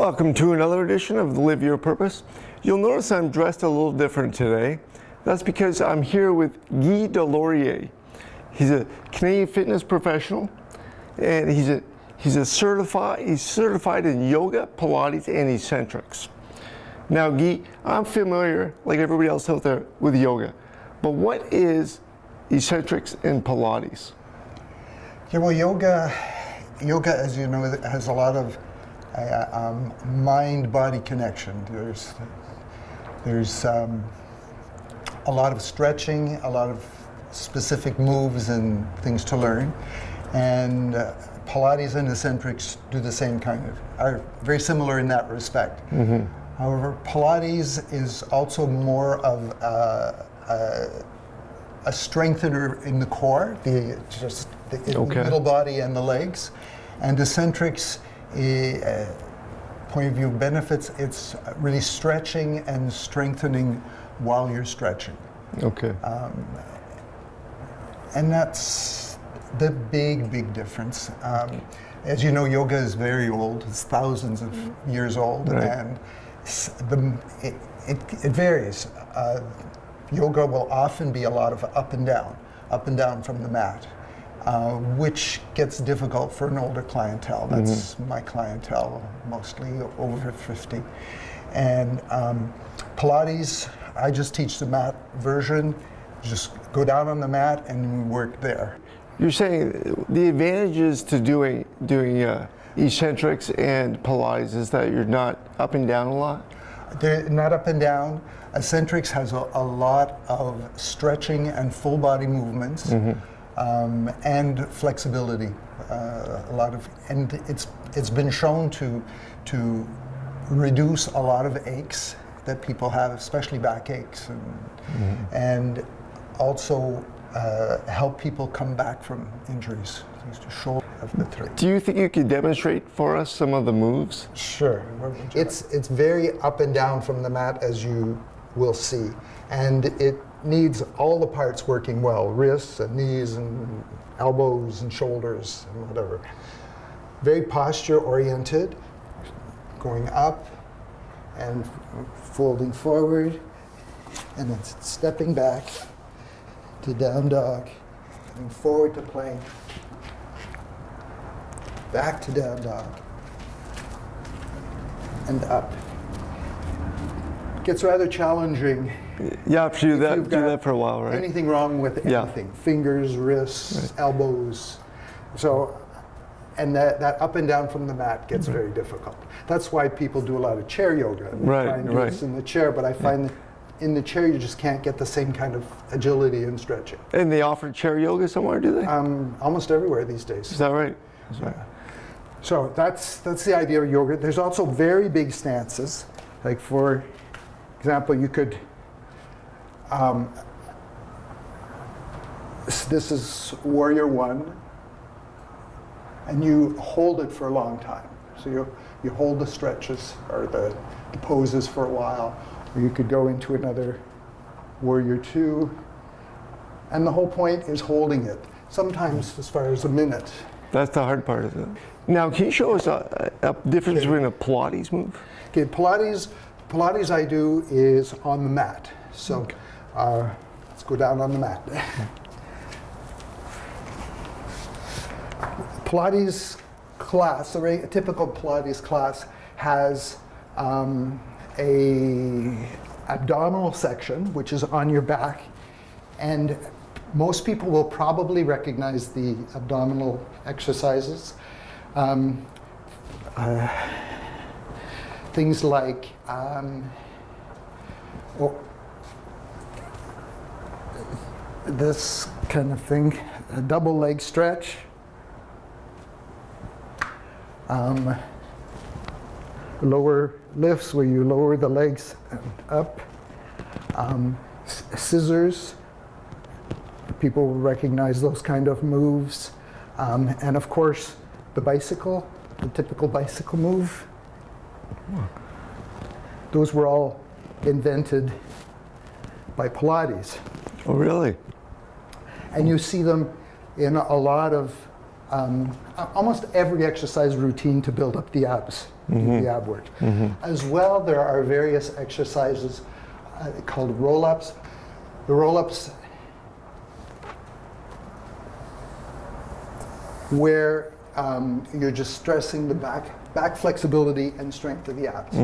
Welcome to another edition of Live Your Purpose. You'll notice I'm dressed a little different today. That's because I'm here with Guy Delorier. He's a Canadian fitness professional, and he's certified in yoga, Pilates, and eccentrics. Now, Guy, I'm familiar, like everybody else out there, with yoga, but what is eccentrics and Pilates? Yeah, well, yoga, as you know, has a lot of mind-body connection. There's a lot of stretching, a lot of specific moves and things to learn, and Pilates and eccentrics do the same are very similar in that respect. Mm-hmm. However, Pilates is also more of a strengthener in the core, the middle body and the legs, and eccentrics. Point of view of benefits, it's really stretching and strengthening while you're stretching. Okay. And that's the big difference. As you know, yoga is very old. It's thousands of years old, right. And it varies. Yoga will often be a lot of up and down from the mat. Which gets difficult for an older clientele. That's my clientele, mostly over 50. And Pilates, I just teach the mat version. Just go down on the mat and work there. You're saying the advantages to doing eccentrics and Pilates is that you're not up and down a lot? They're not up and down. Eccentrics has a lot of stretching and full body movements. And flexibility, and it's been shown to reduce a lot of aches that people have, especially back aches, and also help people come back from injuries. To shoulder of the three. Do you think you could demonstrate for us some of the moves? Sure. It's very up and down from the mat, as you will see, and it needs all the parts working well, wrists and knees and elbows and shoulders and whatever. Very posture oriented, going up and folding forward, and then stepping back to down dog, and forward to plank, back to down dog, and up. It gets rather challenging. Yeah, if you do that for a while, right? Anything wrong with anything, fingers, wrists, elbows. So, and that up and down from the mat gets very difficult. That's why people do a lot of chair yoga. Try and do this in the chair, but I find that in the chair you just can't get the same kind of agility and stretching. And they offer chair yoga somewhere, do they? Almost everywhere these days. Is that right? That's right. So that's the idea of yoga. There's also very big stances. Like for example, you could this is Warrior One, and you hold it for a long time. So you hold the stretches or the poses for a while, or you could go into another Warrior Two, and the whole point is holding it, sometimes as far as a minute. That's the hard part of it. Now, can you show us a difference between a Pilates move? Okay, Pilates I do is on the mat. So let's go down on the mat. Pilates class, a typical Pilates class has a abdominal section, which is on your back, and most people will probably recognize the abdominal exercises. Things like this kind of thing, a double leg stretch, lower lifts where you lower the legs and up, scissors, people will recognize those kind of moves, and of course the typical bicycle move. Those were all invented by Pilates. Oh, really? And you see them in a lot of almost every exercise routine to build up the abs, do the ab work. As well, there are various exercises called roll-ups. The roll-ups where you're just stressing the back flexibility and strength of the abs.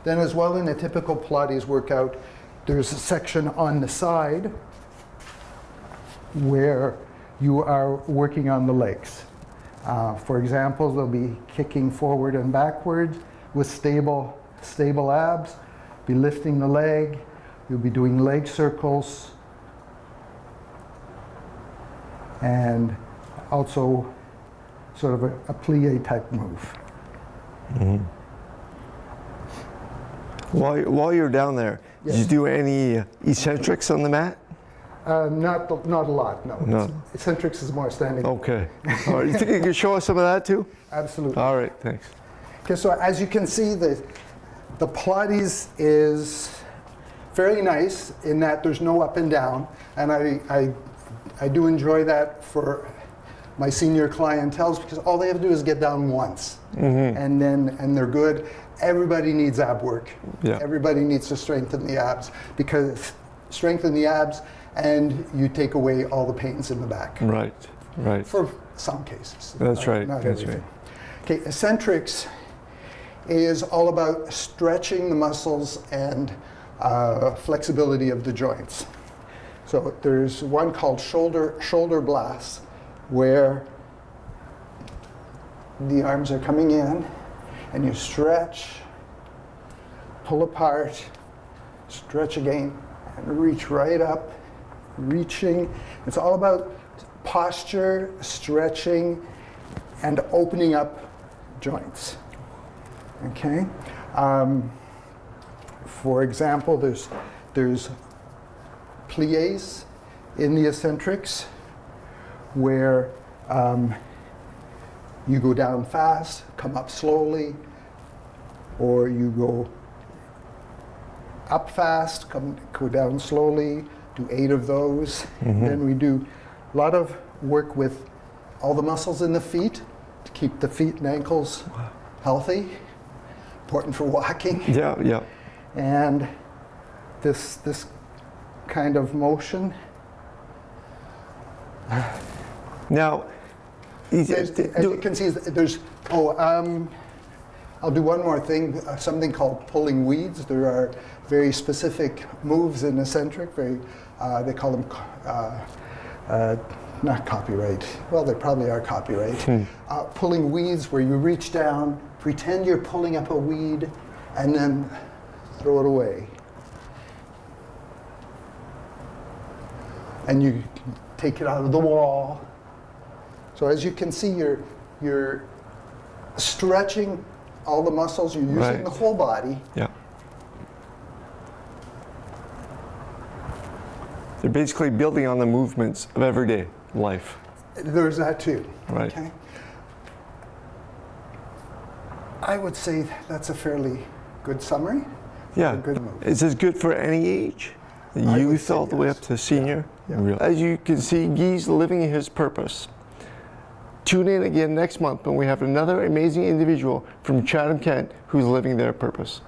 Then as well, in a typical Pilates workout, there's a section on the side where you are working on the legs. For example, they'll be kicking forward and backwards with stable abs, be lifting the leg, you'll be doing leg circles, and also sort of a plie type move. While you're down there, Yes. did you do any eccentrics on the mat? Not a lot, no. No. Eccentrics is more standing. Okay. All right. You think you could show us some of that too? Absolutely. All right. Thanks. Okay, so as you can see, the Pilates is fairly nice in that there's no up and down, and I do enjoy that for my senior clientele because all they have to do is get down once, and they're good. Everybody needs ab work. Yeah. Everybody needs to strengthen the abs because strengthen the abs and you take away all the pains in the back. Right. Right. For some cases. That's right. Not That's everything. Okay, eccentrics is all about stretching the muscles and flexibility of the joints. So there's one called shoulder blasts, where the arms are coming in and you stretch, pull apart, stretch again, and reach right up, reaching. It's all about posture, stretching, and opening up joints. Okay? For example, there's plies in the eccentrics where you go down fast, come up slowly, or you go up fast, go down slowly, do 8 of those. Then we do a lot of work with all the muscles in the feet to keep the feet and ankles healthy, important for walking. Yeah. Yeah. And this kind of motion. Now, As you can see, I'll do one more thing, something called pulling weeds. There are very specific moves in eccentric, they call them, not copyright, well, they probably are copyright. Pulling weeds where you reach down, pretend you're pulling up a weed, and then throw it away. And you take it out of the wall. So as you can see, you're stretching all the muscles, you're using the whole body. Yeah. They're basically building on the movements of everyday life. There's that too. Right. Okay. I would say that's a fairly good summary. Yeah. A good move. Is this good for any age? I would Youth say all the way yes. up to senior? Yeah. As you can see, Guy's living his purpose. Tune in again next month when we have another amazing individual from Chatham-Kent who's living their purpose.